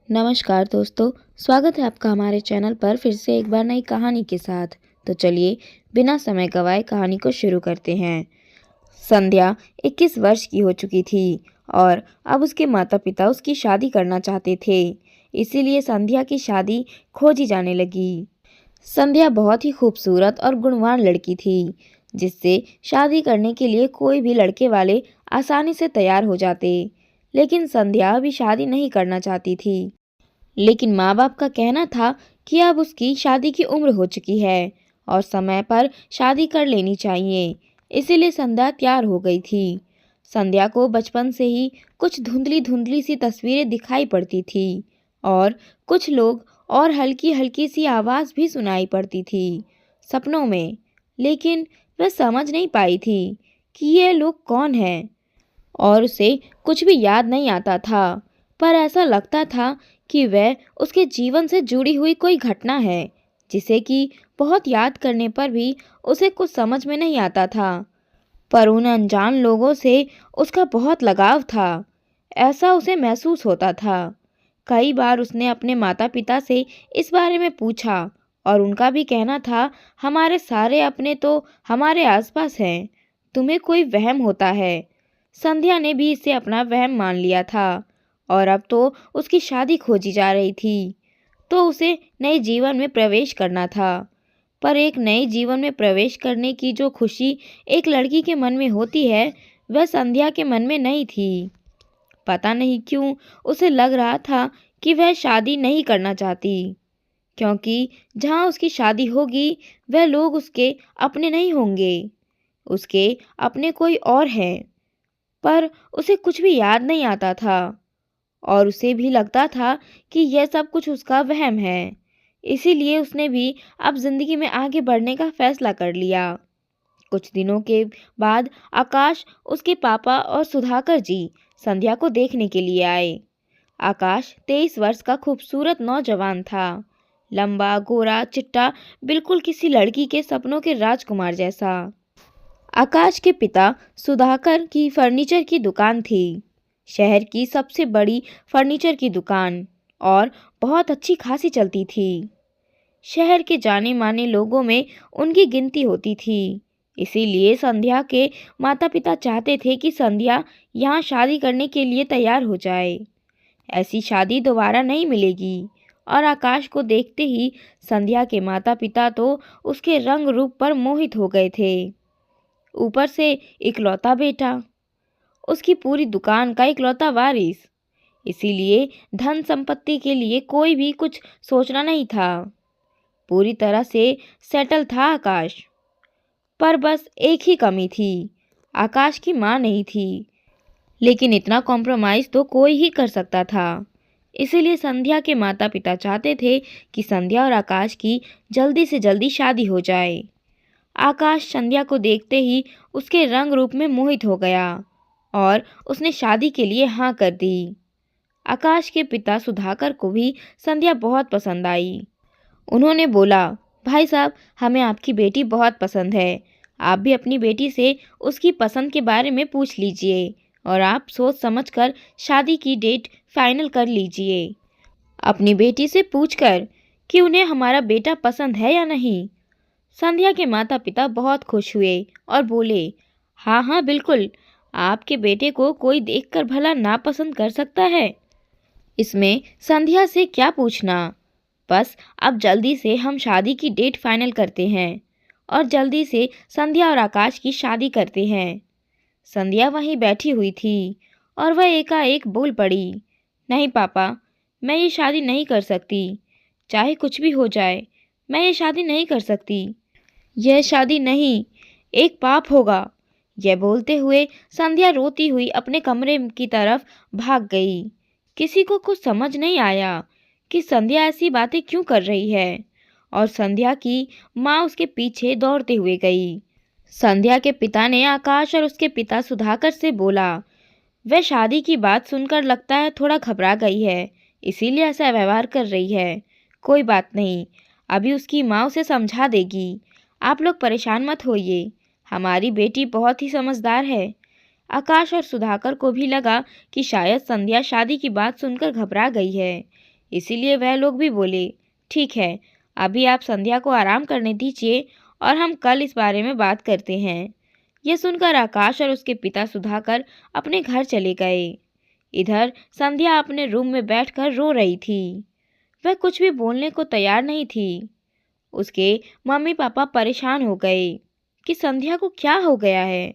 नमस्कार दोस्तों, स्वागत है आपका हमारे चैनल पर फिर से एक बार नई कहानी के साथ। तो चलिए बिना समय गवाए कहानी को शुरू करते हैं। संध्या 21 वर्ष की हो चुकी थी और अब उसके माता-पिता उसकी शादी करना चाहते थे। इसीलिए संध्या की शादी खोजी जाने लगी। संध्या बहुत ही खूबसूरत और गुणवान लड़की थी, जिससे शादी करने के लिए कोई भी लड़के वाले आसानी से तैयार हो जाते। लेकिन संध्या अभी शादी नहीं करना चाहती थी। लेकिन माँ-बाप का कहना था कि अब उसकी शादी की उम्र हो चुकी है और समय पर शादी कर लेनी चाहिए। इसीलिए संध्या तैयार हो गई थी। संध्या को बचपन से ही कुछ धुंधली-धुंधली सी तस्वीरें दिखाई पड़ती थी और कुछ लोग और हल्की-हल्की सी आवाज़ भी सुनाई पड़ती थी सपनों में। लेकिन वह समझ नहीं पाई थी कि ये लोग कौन हैं और उसे कुछ भी याद नहीं आता था। पर ऐसा लगता था कि वह उसके जीवन से जुड़ी हुई कोई घटना है, जिसे कि बहुत याद करने पर भी उसे कुछ समझ में नहीं आता था। पर उन अनजान लोगों से उसका बहुत लगाव था, ऐसा उसे महसूस होता था। कई बार उसने अपने माता-पिता से इस बारे में पूछा और उनका भी कहना था, हमारे सारे अपने तो हमारे आसपास हैं, तुम्हें कोई वहम होता है। संध्या ने भी इसे अपना वहम मान लिया था और अब तो उसकी शादी खोजी जा रही थी। तो उसे नए जीवन में प्रवेश करना था। पर एक नए जीवन में प्रवेश करने की जो खुशी एक लड़की के मन में होती है, वह संध्या के मन में नहीं थी। पता नहीं क्यों उसे लग रहा था कि वह शादी नहीं करना चाहती, क्योंकि जहाँ उसकी शादी होगी वह लोग उसके अपने नहीं होंगे, उसके अपने कोई और हैं। पर उसे कुछ भी याद नहीं आता था और उसे भी लगता था कि यह सब कुछ उसका वहम है। इसीलिए उसने भी अब जिंदगी में आगे बढ़ने का फैसला कर लिया। कुछ दिनों के बाद आकाश, उसके पापा और सुधाकर जी संध्या को देखने के लिए आए। आकाश 23 वर्ष का खूबसूरत नौजवान था। लंबा, गोरा, चिट्टा, बिल्कुल किसी लड़की के सपनों के राजकुमार जैसा। आकाश के पिता सुधाकर की फर्नीचर की दुकान थी, शहर की सबसे बड़ी फर्नीचर की दुकान, और बहुत अच्छी खासी चलती थी। शहर के जाने माने लोगों में उनकी गिनती होती थी। इसीलिए संध्या के माता पिता चाहते थे कि संध्या यहाँ शादी करने के लिए तैयार हो जाए। ऐसी शादी दोबारा नहीं मिलेगी। और आकाश को देखते ही संध्या के माता पिता तो उसके रंग रूप पर मोहित हो गए थे। ऊपर से इकलौता बेटा, उसकी पूरी दुकान का इकलौता वारिस। इसीलिए धन संपत्ति के लिए कोई भी कुछ सोचना नहीं था। पूरी तरह से सेटल था आकाश। पर बस एक ही कमी थी, आकाश की माँ नहीं थी। लेकिन इतना कॉम्प्रोमाइज़ तो कोई ही कर सकता था। इसीलिए संध्या के माता पिता चाहते थे कि संध्या और आकाश की जल्दी से जल्दी शादी हो जाए। आकाश संध्या को देखते ही उसके रंग रूप में मोहित हो गया और उसने शादी के लिए हाँ कर दी। आकाश के पिता सुधाकर को भी संध्या बहुत पसंद आई। उन्होंने बोला, भाई साहब, हमें आपकी बेटी बहुत पसंद है। आप भी अपनी बेटी से उसकी पसंद के बारे में पूछ लीजिए और आप सोच समझकर शादी की डेट फाइनल कर लीजिए। अपनी बेटी से पूछकर कि उन्हें हमारा बेटा पसंद है या नहीं। संध्या के माता पिता बहुत खुश हुए और बोले, हाँ हाँ बिल्कुल, आपके बेटे को कोई देखकर भला नापसंद कर सकता है। इसमें संध्या से क्या पूछना। बस अब जल्दी से हम शादी की डेट फाइनल करते हैं और जल्दी से संध्या और आकाश की शादी करते हैं। संध्या वहीं बैठी हुई थी और वह एकाएक बोल पड़ी, नहीं पापा, मैं ये शादी नहीं कर सकती। चाहे कुछ भी हो जाए, मैं ये शादी नहीं कर सकती। यह शादी नहीं, एक पाप होगा। यह बोलते हुए संध्या रोती हुई अपने कमरे की तरफ भाग गई। किसी को कुछ समझ नहीं आया कि संध्या ऐसी बातें क्यों कर रही है और संध्या की माँ उसके पीछे दौड़ते हुए गई। संध्या के पिता ने आकाश और उसके पिता सुधाकर से बोला, वह शादी की बात सुनकर लगता है थोड़ा घबरा गई है, इसीलिए ऐसा व्यवहार कर रही है। कोई बात नहीं, अभी उसकी माँ उसे समझा देगी। आप लोग परेशान मत होइए, हमारी बेटी बहुत ही समझदार है। आकाश और सुधाकर को भी लगा कि शायद संध्या शादी की बात सुनकर घबरा गई है, इसीलिए वह लोग भी बोले, ठीक है, अभी आप संध्या को आराम करने दीजिए और हम कल इस बारे में बात करते हैं। यह सुनकर आकाश और उसके पिता सुधाकर अपने घर चले गए। इधर संध्या अपने रूम में बैठकर रो रही थी। वह कुछ भी बोलने को तैयार नहीं थी। उसके मम्मी पापा परेशान हो गए कि संध्या को क्या हो गया है,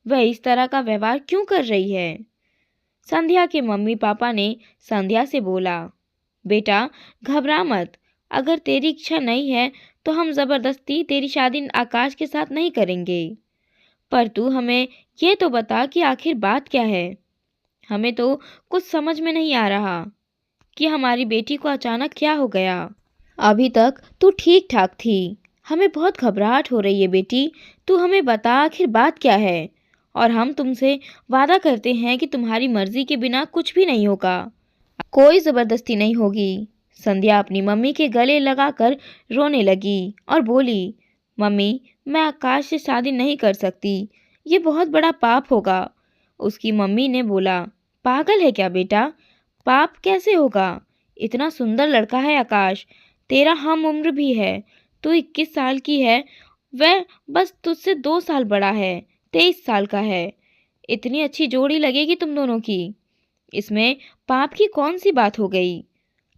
वह इस तरह का व्यवहार क्यों कर रही है। संध्या के मम्मी पापा ने संध्या से बोला, बेटा घबरा मत, अगर तेरी इच्छा नहीं है तो हम ज़बरदस्ती तेरी शादी आकाश के साथ नहीं करेंगे, पर तू हमें ये तो बता कि आखिर बात क्या है। हमें तो कुछ समझ में नहीं आ रहा कि हमारी बेटी को अचानक क्या हो गया। अभी तक तू ठीक ठाक थी, हमें बहुत घबराहट हो रही है बेटी, तू हमें बता आखिर बात क्या है, और हम तुमसे वादा करते हैं कि तुम्हारी मर्जी के बिना कुछ भी नहीं होगा, कोई ज़बरदस्ती नहीं होगी। संध्या अपनी मम्मी के गले लगाकर रोने लगी और बोली, मम्मी मैं आकाश से शादी नहीं कर सकती, ये बहुत बड़ा पाप होगा। उसकी मम्मी ने बोला, पागल है क्या बेटा, पाप कैसे होगा, इतना सुंदर लड़का है आकाश, तेरा हम उम्र भी है, तू 21 साल की है, वह बस तुझसे 2 साल बड़ा है, 23 साल का है, इतनी अच्छी जोड़ी लगेगी तुम दोनों की, इसमें पाप की कौन सी बात हो गई।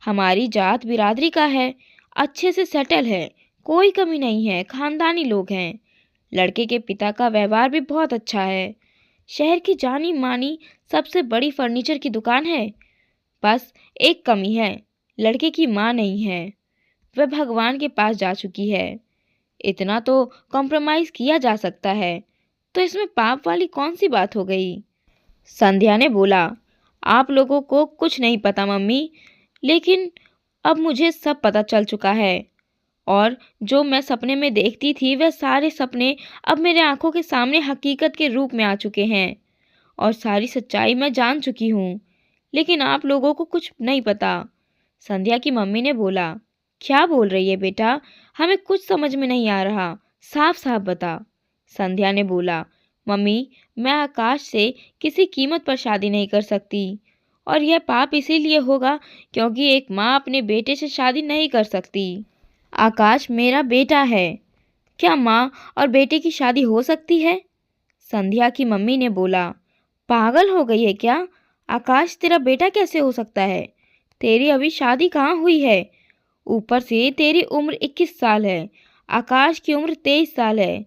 हमारी जात बिरादरी का है, अच्छे से सेटल है, कोई कमी नहीं है, खानदानी लोग हैं, लड़के के पिता का व्यवहार भी बहुत अच्छा है, शहर की जानी मानी सबसे बड़ी फर्नीचर की दुकान है। बस एक कमी है, लड़के की माँ नहीं है, वह भगवान के पास जा चुकी है, इतना तो कॉम्प्रोमाइज़ किया जा सकता है, तो इसमें पाप वाली कौन सी बात हो गई। संध्या ने बोला, आप लोगों को कुछ नहीं पता मम्मी, लेकिन अब मुझे सब पता चल चुका है, और जो मैं सपने में देखती थी वह सारे सपने अब मेरे आंखों के सामने हकीकत के रूप में आ चुके हैं, और सारी सच्चाई मैं जान चुकी हूँ, लेकिन आप लोगों को कुछ नहीं पता। संध्या की मम्मी ने बोला, क्या बोल रही है बेटा, हमें कुछ समझ में नहीं आ रहा, साफ साफ बता। संध्या ने बोला, मम्मी मैं आकाश से किसी कीमत पर शादी नहीं कर सकती, और यह पाप इसीलिए होगा क्योंकि एक माँ अपने बेटे से शादी नहीं कर सकती। आकाश मेरा बेटा है, क्या माँ और बेटे की शादी हो सकती है। संध्या की मम्मी ने बोला, पागल हो गई है क्या, आकाश तेरा बेटा कैसे हो सकता है, तेरी अभी शादी कहाँ हुई है, ऊपर से तेरी उम्र 21 साल है, आकाश की उम्र 23 साल है,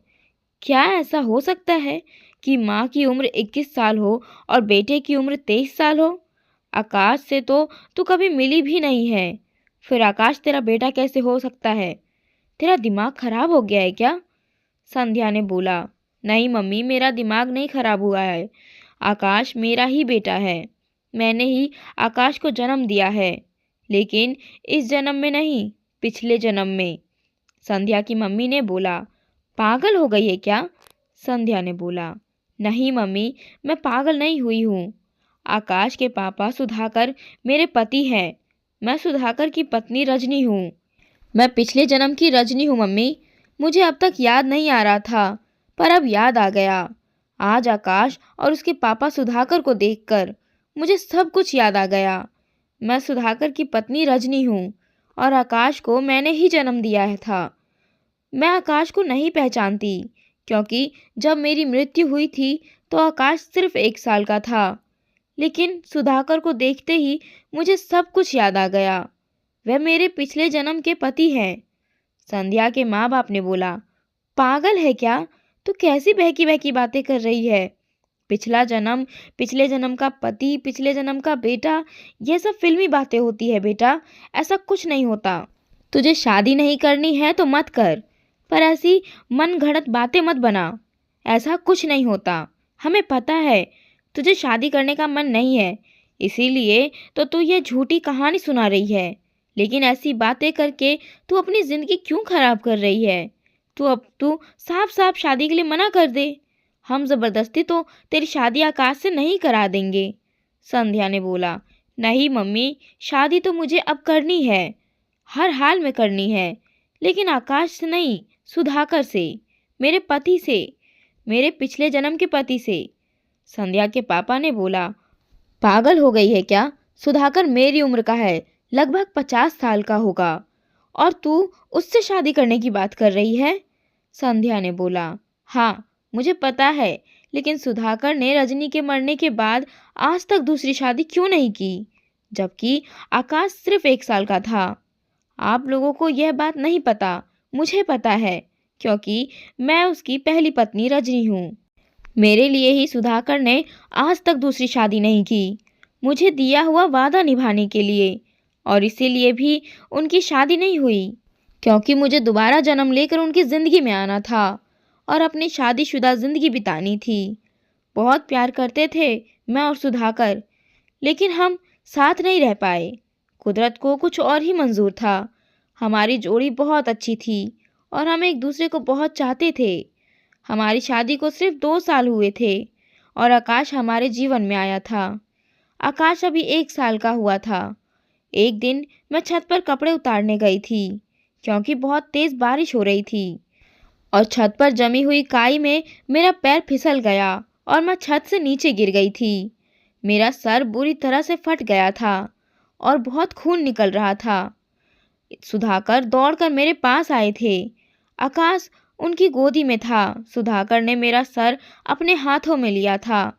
क्या ऐसा हो सकता है कि माँ की उम्र 21 साल हो और बेटे की उम्र 23 साल हो। आकाश से तो तू कभी मिली भी नहीं है, फिर आकाश तेरा बेटा कैसे हो सकता है, तेरा दिमाग खराब हो गया है क्या। संध्या ने बोला, नहीं मम्मी मेरा दिमाग नहीं खराब हुआ है, आकाश मेरा ही बेटा है, मैंने ही आकाश को जन्म दिया है, लेकिन इस जन्म में नहीं, पिछले जन्म में। संध्या की मम्मी ने बोला, पागल हो गई है क्या। संध्या ने बोला, नहीं मम्मी मैं पागल नहीं हुई हूँ, आकाश के पापा सुधाकर मेरे पति हैं, मैं सुधाकर की पत्नी रजनी हूँ, मैं पिछले जन्म की रजनी हूँ मम्मी, मुझे अब तक याद नहीं आ रहा था पर अब याद आ गया, आज आकाश और उसके पापा सुधाकर को देखकर मुझे सब कुछ याद आ गया, मैं सुधाकर की पत्नी रजनी हूँ और आकाश को मैंने ही जन्म दिया है था। मैं आकाश को नहीं पहचानती क्योंकि जब मेरी मृत्यु हुई थी तो आकाश सिर्फ 1 साल का था, लेकिन सुधाकर को देखते ही मुझे सब कुछ याद आ गया, वह मेरे पिछले जन्म के पति हैं। संध्या के माँ बाप ने बोला, पागल है क्या, तू कैसी बहकी बहकी बातें कर रही है, पिछला जन्म, पिछले जन्म का पति, पिछले जन्म का बेटा, ये सब फिल्मी बातें होती है बेटा, ऐसा कुछ नहीं होता, तुझे शादी नहीं करनी है तो मत कर, पर ऐसी मन घड़त बातें मत बना, ऐसा कुछ नहीं होता, हमें पता है तुझे शादी करने का मन नहीं है, इसीलिए तो तू ये झूठी कहानी सुना रही है, लेकिन ऐसी बातें करके तू अपनी ज़िंदगी क्यों ख़राब कर रही है। तू साफ साफ शादी के लिए मना कर दे, हम ज़बरदस्ती तो तेरी शादी आकाश से नहीं करा देंगे। संध्या ने बोला, नहीं मम्मी शादी तो मुझे अब करनी है, हर हाल में करनी है, लेकिन आकाश से नहीं, सुधाकर से, मेरे पति से, मेरे पिछले जन्म के पति से। संध्या के पापा ने बोला, पागल हो गई है क्या, सुधाकर मेरी उम्र का है, लगभग 50 साल का होगा, और तू उससे शादी करने की बात कर रही है? संध्या ने बोला। हाँ, मुझे पता है, लेकिन सुधाकर ने रजनी के मरने के बाद आज तक दूसरी शादी क्यों नहीं की, जबकि आकाश सिर्फ 1 साल का था। आप लोगों को यह बात नहीं पता, मुझे पता है, क्योंकि मैं उसकी पहली पत्नी रजनी हूँ। मेरे लिए ही सुधाकर ने आज तक दूसरी शादी नहीं की, मुझे दिया हुआ वादा निभाने के लिए, और इसीलिए भी उनकी शादी नहीं हुई, क्योंकि मुझे दोबारा जन्म लेकर उनकी ज़िंदगी में आना था और अपनी शादीशुदा ज़िंदगी बितानी थी। बहुत प्यार करते थे मैं और सुधाकर, लेकिन हम साथ नहीं रह पाए। कुदरत को कुछ और ही मंजूर था। हमारी जोड़ी बहुत अच्छी थी और हम एक दूसरे को बहुत चाहते थे। हमारी शादी को सिर्फ 2 साल हुए थे और आकाश हमारे जीवन में आया था। आकाश अभी 1 साल का हुआ था। एक दिन मैं छत पर कपड़े उतारने गई थी, क्योंकि बहुत तेज़ बारिश हो रही थी, और छत पर जमी हुई काई में मेरा पैर फिसल गया और मैं छत से नीचे गिर गई थी। मेरा सर बुरी तरह से फट गया था और बहुत खून निकल रहा था। सुधाकर दौड़कर मेरे पास आए थे। आकाश उनकी गोदी में था। सुधाकर ने मेरा सर अपने हाथों में लिया था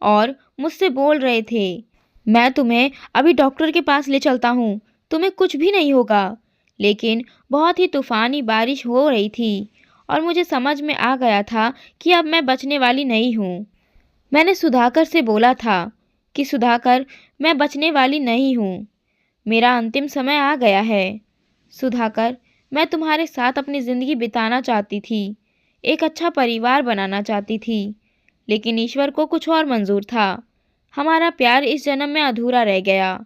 और मुझसे बोल रहे थे, मैं तुम्हें अभी डॉक्टर के पास ले चलता हूँ, तुम्हें कुछ भी नहीं होगा। लेकिन बहुत ही तूफ़ानी बारिश हो रही थी और मुझे समझ में आ गया था कि अब मैं बचने वाली नहीं हूँ। मैंने सुधाकर से बोला था कि सुधाकर, मैं बचने वाली नहीं हूँ, मेरा अंतिम समय आ गया है। सुधाकर, मैं तुम्हारे साथ अपनी ज़िंदगी बिताना चाहती थी, एक अच्छा परिवार बनाना चाहती थी, लेकिन ईश्वर को कुछ और मंजूर था। हमारा प्यार इस जन्म में अधूरा रह गया।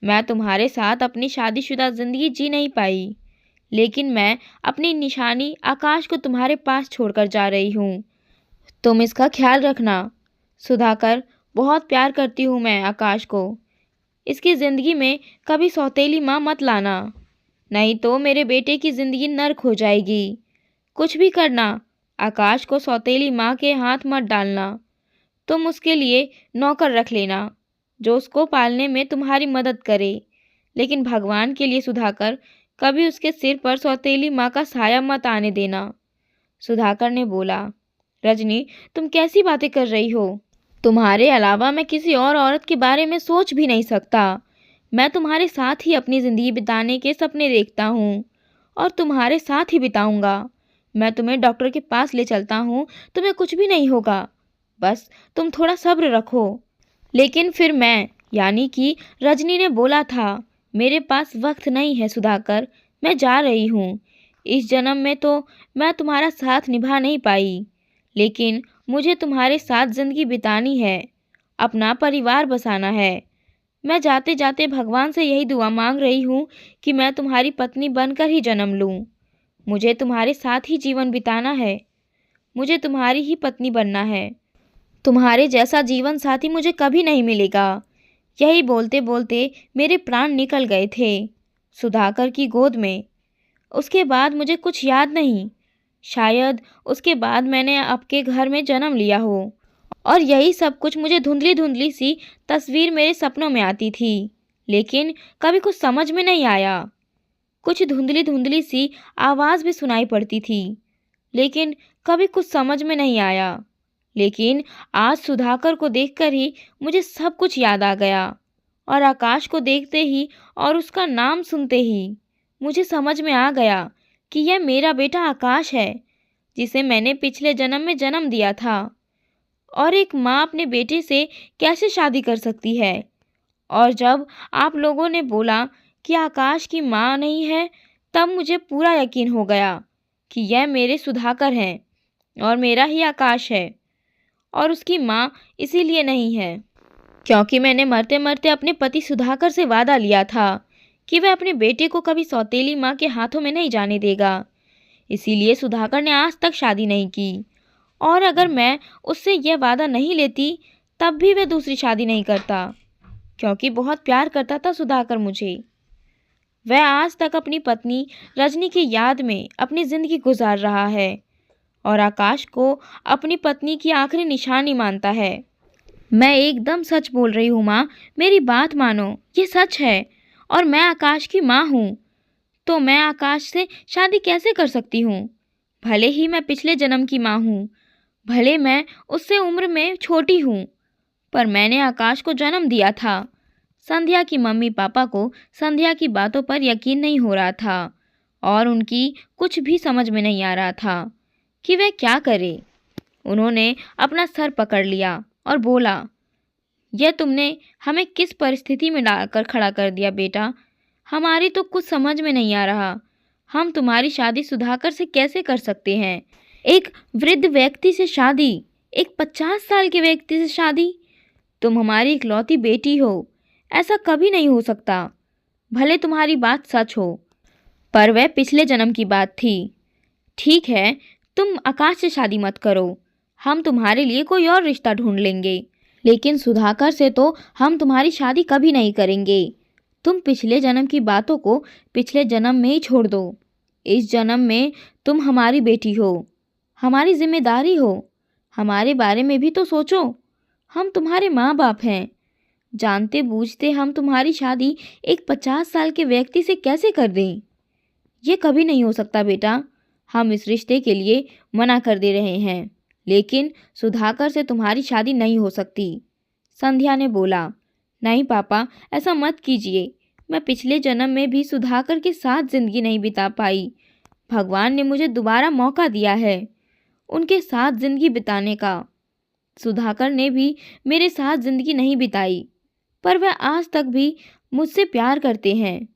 मैं तुम्हारे साथ अपनी शादीशुदा ज़िंदगी जी नहीं पाई, लेकिन मैं अपनी निशानी आकाश को तुम्हारे पास छोड़कर जा रही हूँ। तुम इसका ख्याल रखना। सुधाकर, बहुत प्यार करती हूँ मैं आकाश को। इसकी ज़िंदगी में कभी सौतेली माँ मत लाना, नहीं तो मेरे बेटे की ज़िंदगी नर्क हो जाएगी। कुछ भी करना, आकाश को सौतेली माँ के हाथ मत डालना। तुम उसके लिए नौकर रख लेना, जो उसको पालने में तुम्हारी मदद करे, लेकिन भगवान के लिए सुधाकर, कभी उसके सिर पर सौतेली माँ का साया मत आने देना। सुधाकर ने बोला। रजनी, तुम कैसी बातें कर रही हो? तुम्हारे अलावा मैं किसी और औरत के बारे में सोच भी नहीं सकता। मैं तुम्हारे साथ ही अपनी ज़िंदगी बिताने के सपने देखता हूँ और तुम्हारे साथ ही बिताऊंगा। मैं तुम्हें डॉक्टर के पास ले चलता हूँ, तुम्हें कुछ भी नहीं होगा, बस तुम थोड़ा सब्र रखो। लेकिन फिर मैं, यानी कि रजनी ने बोला था, मेरे पास वक्त नहीं है सुधाकर, मैं जा रही हूँ। इस जन्म में तो मैं तुम्हारा साथ निभा नहीं पाई, लेकिन मुझे तुम्हारे साथ ज़िंदगी बितानी है, अपना परिवार बसाना है। मैं जाते जाते भगवान से यही दुआ मांग रही हूँ कि मैं तुम्हारी पत्नी बनकर ही जन्म लूँ। मुझे तुम्हारे साथ ही जीवन बिताना है, मुझे तुम्हारी ही पत्नी बनना है। तुम्हारे जैसा जीवन साथी मुझे कभी नहीं मिलेगा। यही बोलते बोलते मेरे प्राण निकल गए थे सुधाकर की गोद में। उसके बाद मुझे कुछ याद नहीं। शायद उसके बाद मैंने आपके घर में जन्म लिया हो, और यही सब कुछ मुझे धुंधली धुंधली सी तस्वीर मेरे सपनों में आती थी, लेकिन कभी कुछ समझ में नहीं आया। कुछ धुंधली धुंधली सी आवाज़ भी सुनाई पड़ती थी, लेकिन कभी कुछ समझ में नहीं आया। लेकिन आज सुधाकर को देखकर ही मुझे सब कुछ याद आ गया, और आकाश को देखते ही और उसका नाम सुनते ही मुझे समझ में आ गया कि यह मेरा बेटा आकाश है, जिसे मैंने पिछले जन्म में जन्म दिया था। और एक माँ अपने बेटे से कैसे शादी कर सकती है? और जब आप लोगों ने बोला कि आकाश की माँ नहीं है, तब मुझे पूरा यकीन हो गया कि यह मेरे सुधाकर हैं और मेरा ही आकाश है, और उसकी माँ इसीलिए नहीं है क्योंकि मैंने मरते मरते अपने पति सुधाकर से वादा लिया था कि वह अपने बेटे को कभी सौतेली माँ के हाथों में नहीं जाने देगा। इसीलिए सुधाकर ने आज तक शादी नहीं की, और अगर मैं उससे यह वादा नहीं लेती तब भी वह दूसरी शादी नहीं करता, क्योंकि बहुत प्यार करता था सुधाकर मुझे। वह आज तक अपनी पत्नी रजनी की याद में अपनी ज़िंदगी गुजार रहा है और आकाश को अपनी पत्नी की आखिरी निशानी मानता है। मैं एकदम सच बोल रही हूँ माँ, मेरी बात मानो, ये सच है। और मैं आकाश की माँ हूँ, तो मैं आकाश से शादी कैसे कर सकती हूँ? भले ही मैं पिछले जन्म की माँ हूँ, भले मैं उससे उम्र में छोटी हूँ, पर मैंने आकाश को जन्म दिया था। संध्या की मम्मी पापा को संध्या की बातों पर यकीन नहीं हो रहा था और उनकी कुछ भी समझ में नहीं आ रहा था कि वह क्या करे। उन्होंने अपना सर पकड़ लिया और बोला, यह तुमने हमें किस परिस्थिति में डालकर खड़ा कर दिया बेटा? हमारी तो कुछ समझ में नहीं आ रहा। हम तुम्हारी शादी सुधाकर से कैसे कर सकते हैं? एक वृद्ध व्यक्ति से शादी, एक 50 साल के व्यक्ति से शादी? तुम हमारी इकलौती बेटी हो, ऐसा कभी नहीं हो सकता। भले तुम्हारी बात सच हो, पर वह पिछले जन्म की बात थी। ठीक है, तुम आकाश से शादी मत करो, हम तुम्हारे लिए कोई और रिश्ता ढूंढ लेंगे, लेकिन सुधाकर से तो हम तुम्हारी शादी कभी नहीं करेंगे। तुम पिछले जन्म की बातों को पिछले जन्म में ही छोड़ दो। इस जन्म में तुम हमारी बेटी हो, हमारी जिम्मेदारी हो। हमारे बारे में भी तो सोचो। हम तुम्हारे माँ बाप हैं। जानते बूझते हम तुम्हारी शादी एक 50 साल के व्यक्ति से कैसे कर दें? ये कभी नहीं हो सकता बेटा। हम इस रिश्ते के लिए मना कर दे रहे हैं, लेकिन सुधाकर से तुम्हारी शादी नहीं हो सकती। संध्या ने बोला, नहीं पापा, ऐसा मत कीजिए। मैं पिछले जन्म में भी सुधाकर के साथ जिंदगी नहीं बिता पाई। भगवान ने मुझे दोबारा मौका दिया है उनके साथ जिंदगी बिताने का। सुधाकर ने भी मेरे साथ जिंदगी नहीं बिताई, पर वह आज तक भी मुझसे प्यार करते हैं।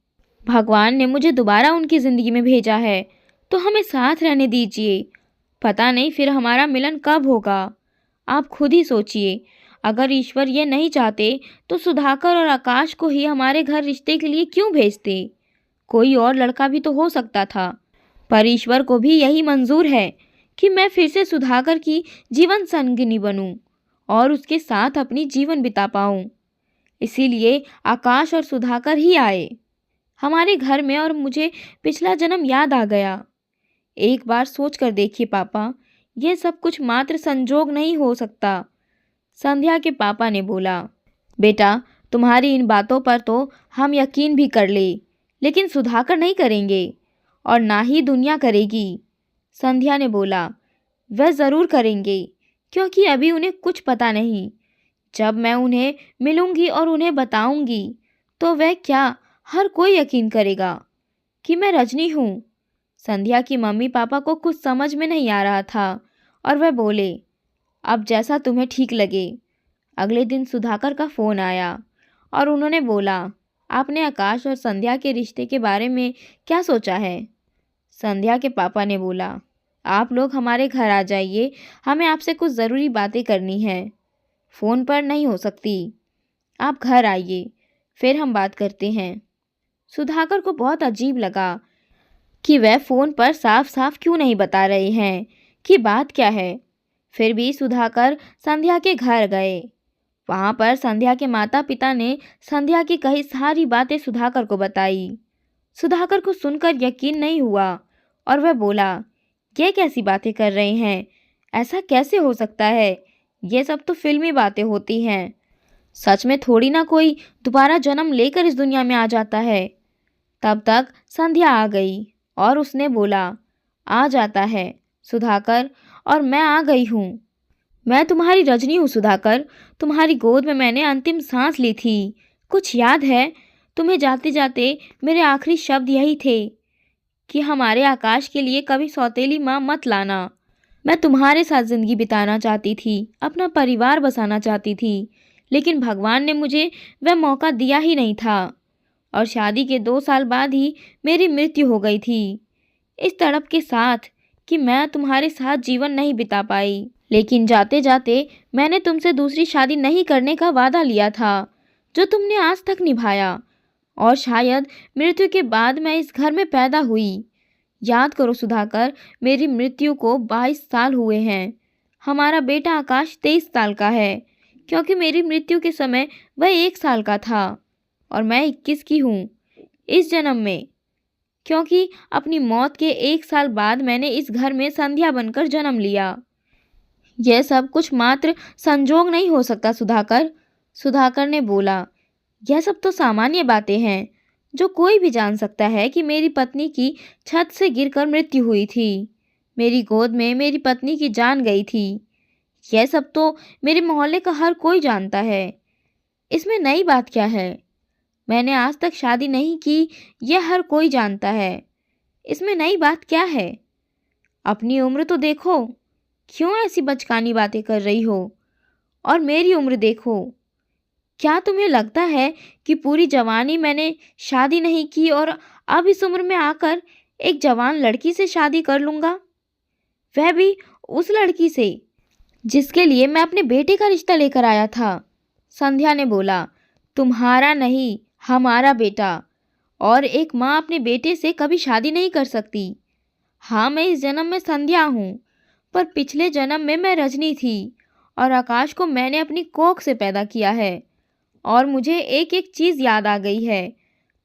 भगवान ने मुझे दोबारा उनकी ज़िंदगी में भेजा है, तो हमें साथ रहने दीजिए। पता नहीं फिर हमारा मिलन कब होगा। आप खुद ही सोचिए, अगर ईश्वर ये नहीं चाहते तो सुधाकर और आकाश को ही हमारे घर रिश्ते के लिए क्यों भेजते? कोई और लड़का भी तो हो सकता था, पर ईश्वर को भी यही मंजूर है कि मैं फिर से सुधाकर की जीवन संगिनी बनूं और उसके साथ अपनी जीवन बिता पाऊं। इसीलिए आकाश और सुधाकर ही आए हमारे घर में और मुझे पिछला जन्म याद आ गया। एक बार सोच कर देखिए पापा, यह सब कुछ मात्र संजोग नहीं हो सकता। संध्या के पापा ने बोला, बेटा तुम्हारी इन बातों पर तो हम यकीन भी कर ले, लेकिन सुधाकर नहीं करेंगे और ना ही दुनिया करेगी। संध्या ने बोला, वह ज़रूर करेंगे, क्योंकि अभी उन्हें कुछ पता नहीं। जब मैं उन्हें मिलूंगी और उन्हें बताऊंगी तो वह क्या हर कोई यकीन करेगा कि मैं रजनी हूँ। संध्या की मम्मी पापा को कुछ समझ में नहीं आ रहा था और वह बोले, अब जैसा तुम्हें ठीक लगे। अगले दिन सुधाकर का फ़ोन आया और उन्होंने बोला, आपने आकाश और संध्या के रिश्ते के बारे में क्या सोचा है? संध्या के पापा ने बोला, आप लोग हमारे घर आ जाइए, हमें आपसे कुछ ज़रूरी बातें करनी है। फ़ोन पर नहीं हो सकती, आप घर आइए, फिर हम बात करते हैं। सुधाकर को बहुत अजीब लगा कि वह फ़ोन पर साफ साफ क्यों नहीं बता रहे हैं कि बात क्या है। फिर भी सुधाकर संध्या के घर गए। वहाँ पर संध्या के माता पिता ने संध्या की कही सारी बातें सुधाकर को बताई। सुधाकर को सुनकर यकीन नहीं हुआ और वह बोला, ये कैसी बातें कर रहे हैं? ऐसा कैसे हो सकता है? ये सब तो फिल्मी बातें होती हैं। सच में थोड़ी ना कोई दोबारा जन्म लेकर इस दुनिया में आ जाता है। तब तक संध्या आ गई और उसने बोला, आ जाता है सुधाकर, और मैं आ गई हूँ। मैं तुम्हारी रजनी हूँ सुधाकर, तुम्हारी गोद में मैंने अंतिम सांस ली थी। कुछ याद है? तुम्हें जाते जाते मेरे आखिरी शब्द यही थे कि हमारे आकाश के लिए कभी सौतेली माँ मत लाना। मैं तुम्हारे साथ ज़िंदगी बिताना चाहती थी, अपना परिवार बसाना चाहती थी, लेकिन भगवान ने मुझे वह मौका दिया ही नहीं था और शादी के 2 साल बाद ही मेरी मृत्यु हो गई थी, इस तड़प के साथ कि मैं तुम्हारे साथ जीवन नहीं बिता पाई। लेकिन जाते जाते मैंने तुमसे दूसरी शादी नहीं करने का वादा लिया था, जो तुमने आज तक निभाया, और शायद मृत्यु के बाद मैं इस घर में पैदा हुई। याद करो सुधाकर, मेरी मृत्यु को 22 साल हुए हैं। हमारा बेटा आकाश 23 साल का है, क्योंकि मेरी मृत्यु के समय वह 1 साल का था और मैं 21 की हूँ इस जन्म में, क्योंकि अपनी मौत के 1 साल बाद मैंने इस घर में संध्या बनकर जन्म लिया। यह सब कुछ मात्र संजोग नहीं हो सकता सुधाकर। सुधाकर ने बोला, यह सब तो सामान्य बातें हैं। जो कोई भी जान सकता है कि मेरी पत्नी की छत से गिरकर मृत्यु हुई थी। मेरी गोद में मेरी पत्नी की जान गई थी। यह सब तो मेरे मोहल्ले का हर कोई जानता है। इसमें नई बात क्या है? मैंने आज तक शादी नहीं की, यह हर कोई जानता है। इसमें नई बात क्या है? अपनी उम्र तो देखो, क्यों ऐसी बचकानी बातें कर रही हो? और मेरी उम्र देखो। क्या तुम्हें लगता है कि पूरी जवानी मैंने शादी नहीं की और अब इस उम्र में आकर एक जवान लड़की से शादी कर लूँगा? वह भी उस लड़की से जिसके लिए मैं अपने बेटे का रिश्ता लेकर आया था। संध्या ने बोला, तुम्हारा नहीं, हमारा बेटा। और एक माँ अपने बेटे से कभी शादी नहीं कर सकती। हाँ, मैं इस जन्म में संध्या हूँ, पर पिछले जन्म में मैं रजनी थी और आकाश को मैंने अपनी कोख से पैदा किया है। और मुझे एक एक चीज़ याद आ गई है।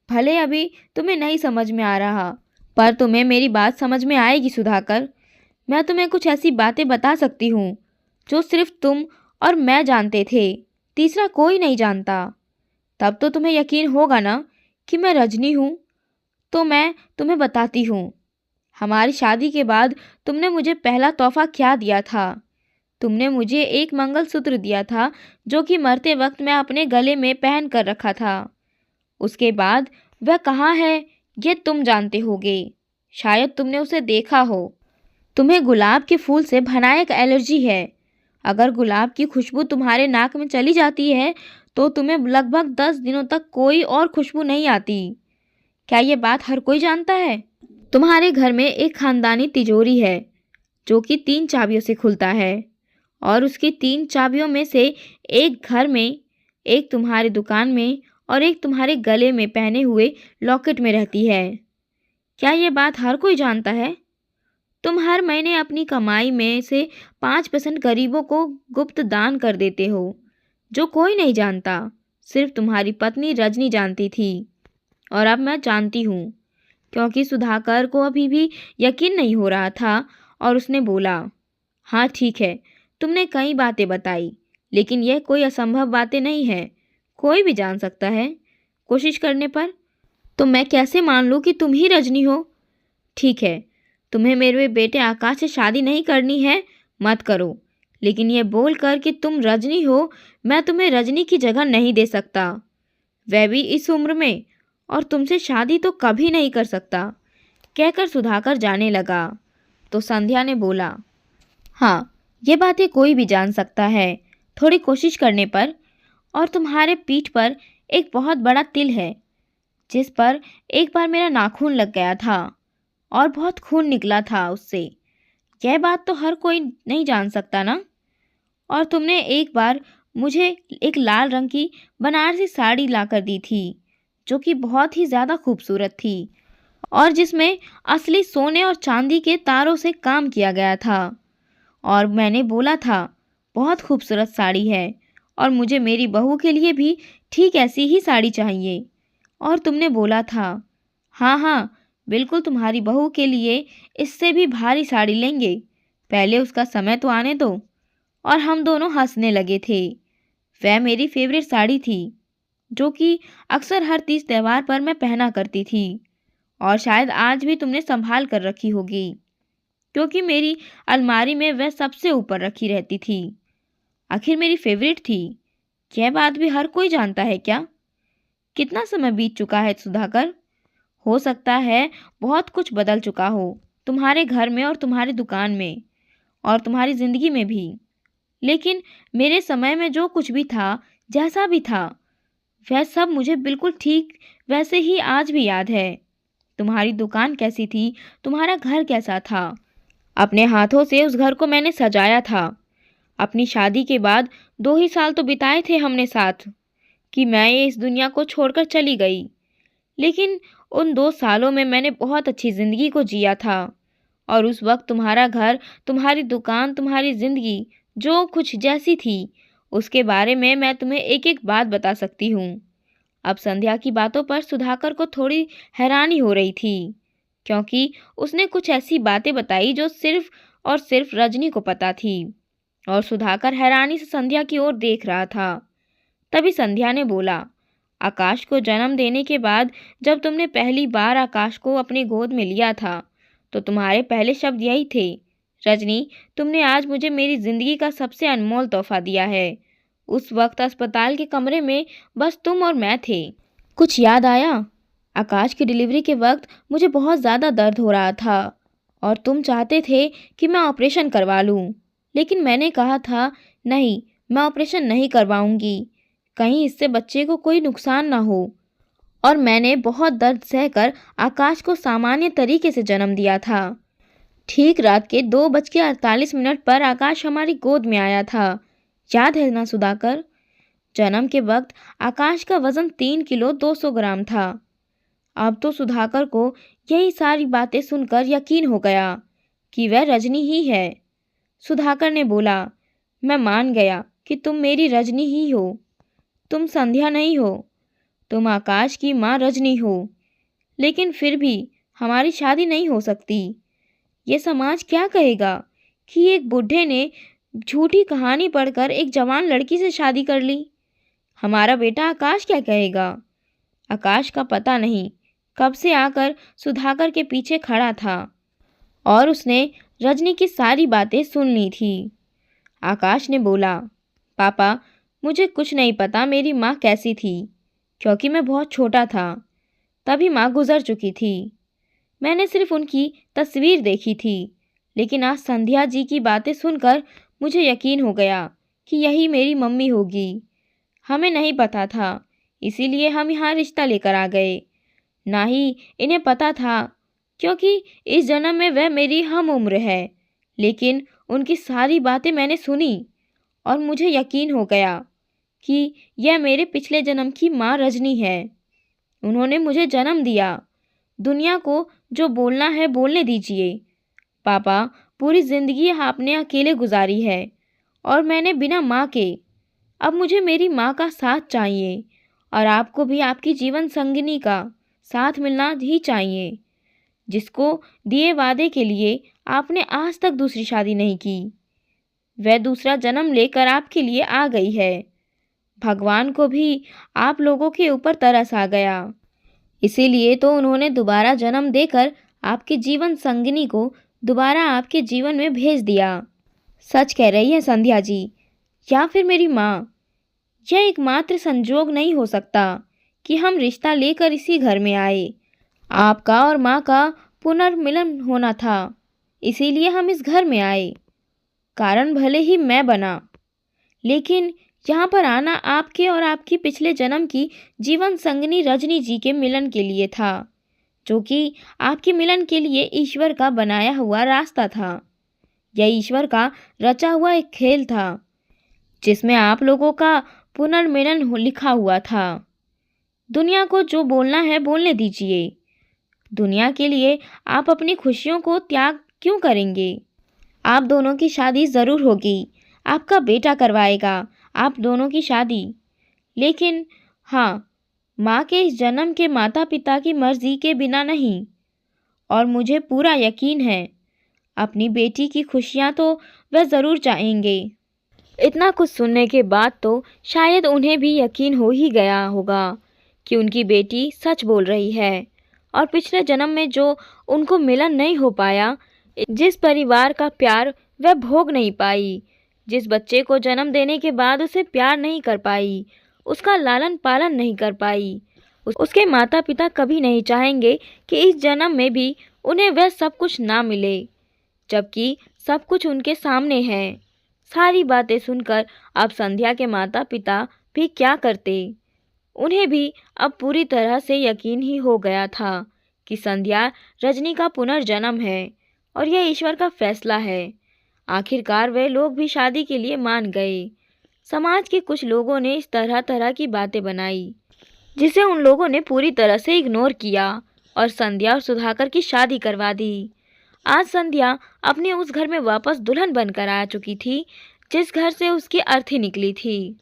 भले अभी तुम्हें नहीं समझ में आ रहा, पर तुम्हें मेरी बात समझ में आएगी सुधाकर। मैं तुम्हें कुछ ऐसी बातें बता सकती हूँ जो सिर्फ तुम और मैं जानते थे, तीसरा कोई नहीं जानता। तब तो तुम्हें यकीन होगा ना कि मैं रजनी हूँ। तो मैं तुम्हें बताती हूँ। हमारी शादी के बाद तुमने मुझे पहला तोहफा क्या दिया था? तुमने मुझे एक मंगलसूत्र दिया था जो कि मरते वक्त मैं अपने गले में पहन कर रखा था। उसके बाद वह कहाँ है ये तुम जानते होगे। शायद तुमने उसे देखा हो। तुम्हें गुलाब के फूल से भयानक एलर्जी है। अगर गुलाब की खुशबू तुम्हारे नाक में चली जाती है तो तुम्हें लगभग 10 दिनों तक कोई और खुशबू नहीं आती। क्या ये बात हर कोई जानता है? तुम्हारे घर में एक खानदानी तिजोरी है जो कि 3 चाबियों से खुलता है और उसकी 3 चाबियों में से एक घर में, एक तुम्हारी दुकान में और एक तुम्हारे गले में पहने हुए लॉकेट में रहती है। क्या ये बात हर कोई जानता है? तुम हर महीने अपनी कमाई में से 5% गरीबों को गुप्त दान कर देते हो, जो कोई नहीं जानता। सिर्फ तुम्हारी पत्नी रजनी जानती थी और अब मैं जानती हूँ, क्योंकि सुधाकर को अभी भी यकीन नहीं हो रहा था और उसने बोला, हाँ ठीक है, तुमने कई बातें बताई, लेकिन यह कोई असंभव बातें नहीं है। कोई भी जान सकता है कोशिश करने पर। तो मैं कैसे मान लूँ कि तुम ही रजनी हो? ठीक है, तुम्हें मेरे बेटे आकाश से शादी नहीं करनी है, मत करो। लेकिन यह बोल कर कि तुम रजनी हो, मैं तुम्हें रजनी की जगह नहीं दे सकता, वह भी इस उम्र में, और तुमसे शादी तो कभी नहीं कर सकता। कहकर सुधाकर जाने लगा तो संध्या ने बोला, हाँ, ये बातें कोई भी जान सकता है थोड़ी कोशिश करने पर। और तुम्हारे पीठ पर एक बहुत बड़ा तिल है जिस पर एक बार मेरा नाखून लग गया था और बहुत खून निकला था उससे। यह बात तो हर कोई नहीं जान सकता ना। और तुमने एक बार मुझे एक लाल रंग की बनारसी साड़ी लाकर दी थी जो कि बहुत ही ज़्यादा खूबसूरत थी और जिसमें असली सोने और चांदी के तारों से काम किया गया था। और मैंने बोला था, बहुत खूबसूरत साड़ी है और मुझे मेरी बहू के लिए भी ठीक ऐसी ही साड़ी चाहिए। और तुमने बोला था, हाँ हाँ बिल्कुल, तुम्हारी बहू के लिए इससे भी भारी साड़ी लेंगे, पहले उसका समय तो आने दो। और हम दोनों हंसने लगे थे। वह मेरी फेवरेट साड़ी थी जो कि अक्सर हर तीज त्यौहार पर मैं पहना करती थी और शायद आज भी तुमने संभाल कर रखी होगी, क्योंकि मेरी अलमारी में वह सबसे ऊपर रखी रहती थी। आखिर मेरी फेवरेट थी। यह बात भी हर कोई जानता है क्या? कितना समय बीत चुका है सुधाकर? हो सकता है बहुत कुछ बदल चुका हो तुम्हारे घर में और तुम्हारी दुकान में और तुम्हारी ज़िंदगी में भी, लेकिन मेरे समय में जो कुछ भी था, जैसा भी था, वह सब मुझे बिल्कुल ठीक वैसे ही आज भी याद है। तुम्हारी दुकान कैसी थी, तुम्हारा घर कैसा था। अपने हाथों से उस घर को मैंने सजाया था। अपनी शादी के बाद 2 ही साल तो बिताए थे हमने साथ कि मैं ये इस दुनिया को छोड़कर चली गई, लेकिन उन 2 सालों में मैंने बहुत अच्छी ज़िंदगी को जिया था। और उस वक्त तुम्हारा घर, तुम्हारी दुकान, तुम्हारी ज़िंदगी जो कुछ जैसी थी, उसके बारे में मैं तुम्हें एक एक बात बता सकती हूँ। अब संध्या की बातों पर सुधाकर को थोड़ी हैरानी हो रही थी, क्योंकि उसने कुछ ऐसी बातें बताई जो सिर्फ और सिर्फ रजनी को पता थी। और सुधाकर हैरानी से संध्या की ओर देख रहा था। तभी संध्या ने बोला, आकाश को जन्म देने के बाद जब तुमने पहली बार आकाश को अपने गोद में लिया था तो तुम्हारे पहले शब्द यही थे, रजनी, तुमने आज मुझे मेरी ज़िंदगी का सबसे अनमोल तोहफा दिया है। उस वक्त अस्पताल के कमरे में बस तुम और मैं थे। कुछ याद आया? आकाश की डिलीवरी के वक्त मुझे बहुत ज़्यादा दर्द हो रहा था और तुम चाहते थे कि मैं ऑपरेशन करवा लूं, लेकिन मैंने कहा था नहीं, मैं ऑपरेशन नहीं करवाऊंगी, कहीं इससे बच्चे को कोई नुकसान ना हो। और मैंने बहुत दर्द सहकर आकाश को सामान्य तरीके से जन्म दिया था। ठीक रात के 2:48 पर आकाश हमारी गोद में आया था। याद है ना सुधाकर? जन्म के वक्त आकाश का वजन 3 किलो 200 ग्राम था। अब तो सुधाकर को यही सारी बातें सुनकर यकीन हो गया कि वह रजनी ही है। सुधाकर ने बोला, मैं मान गया कि तुम मेरी रजनी ही हो। तुम संध्या नहीं हो, तुम आकाश की माँ रजनी हो। लेकिन फिर भी हमारी शादी नहीं हो सकती। ये समाज क्या कहेगा कि एक बूढ़े ने झूठी कहानी पढ़कर एक जवान लड़की से शादी कर ली। हमारा बेटा आकाश क्या कहेगा? आकाश का पता नहीं कब से आकर सुधाकर के पीछे खड़ा था और उसने रजनी की सारी बातें सुन ली थी। आकाश ने बोला, पापा, मुझे कुछ नहीं पता मेरी माँ कैसी थी, क्योंकि मैं बहुत छोटा था। तभी माँ गुजर चुकी थी। मैंने सिर्फ उनकी तस्वीर देखी थी, लेकिन आज संध्या जी की बातें सुनकर मुझे यकीन हो गया कि यही मेरी मम्मी होगी। हमें नहीं पता था, इसीलिए हम यहाँ रिश्ता लेकर आ गए। ना ही इन्हें पता था, क्योंकि इस जन्म में वह मेरी हम उम्र है। लेकिन उनकी सारी बातें मैंने सुनी और मुझे यकीन हो गया कि यह मेरे पिछले जन्म की माँ रजनी है। उन्होंने मुझे जन्म दिया। दुनिया को जो बोलना है बोलने दीजिए। पापा, पूरी ज़िंदगी आपने अकेले गुजारी है और मैंने बिना माँ के। अब मुझे मेरी माँ का साथ चाहिए और आपको भी आपकी जीवन संगिनी का साथ मिलना ही चाहिए, जिसको दिए वादे के लिए आपने आज तक दूसरी शादी नहीं की। वह दूसरा जन्म लेकर आपके लिए आ गई है। भगवान को भी आप लोगों के ऊपर तरस आ गया, इसीलिए तो उन्होंने दोबारा जन्म देकर आपके जीवन संगिनी को दोबारा आपके जीवन में भेज दिया। सच कह रही है संध्या जी, या फिर मेरी माँ। यह एकमात्र संजोग नहीं हो सकता कि हम रिश्ता लेकर इसी घर में आए। आपका और माँ का पुनर्मिलन होना था, इसीलिए हम इस घर में आए। कारण भले ही मैं बना, लेकिन यहाँ पर आना आपके और आपकी पिछले जन्म की जीवन संगिनी रजनी जी के मिलन के लिए था, जो कि आपके मिलन के लिए ईश्वर का बनाया हुआ रास्ता था। यह ईश्वर का रचा हुआ एक खेल था, जिसमें आप लोगों का पुनर्मिलन लिखा हुआ था। दुनिया को जो बोलना है बोलने दीजिए। दुनिया के लिए आप अपनी खुशियों को त्याग क्यों करेंगे? आप दोनों की शादी ज़रूर होगी। आपका बेटा करवाएगा आप दोनों की शादी। लेकिन हाँ, माँ के इस जन्म के माता पिता की मर्जी के बिना नहीं। और मुझे पूरा यकीन है अपनी बेटी की खुशियाँ तो वह ज़रूर चाहेंगे। इतना कुछ सुनने के बाद तो शायद उन्हें भी यकीन हो ही गया होगा कि उनकी बेटी सच बोल रही है और पिछले जन्म में जो उनको मिलन नहीं हो पाया, जिस परिवार का प्यार वह भोग नहीं पाई, जिस बच्चे को जन्म देने के बाद उसे प्यार नहीं कर पाई, उसका लालन पालन नहीं कर पाई, उसके माता पिता कभी नहीं चाहेंगे कि इस जन्म में भी उन्हें वह सब कुछ ना मिले, जबकि सब कुछ उनके सामने है। सारी बातें सुनकर अब संध्या के माता पिता भी क्या करते? उन्हें भी अब पूरी तरह से यकीन ही हो गया था कि संध्या रजनी का पुनर्जन्म है और यह ईश्वर का फैसला है। आखिरकार वे लोग भी शादी के लिए मान गए। समाज के कुछ लोगों ने इस तरह तरह की बातें बनाई, जिसे उन लोगों ने पूरी तरह से इग्नोर किया और संध्या और सुधाकर की शादी करवा दी। आज संध्या अपने उस घर में वापस दुल्हन बनकर आ चुकी थी, जिस घर से उसकी अर्थी निकली थी।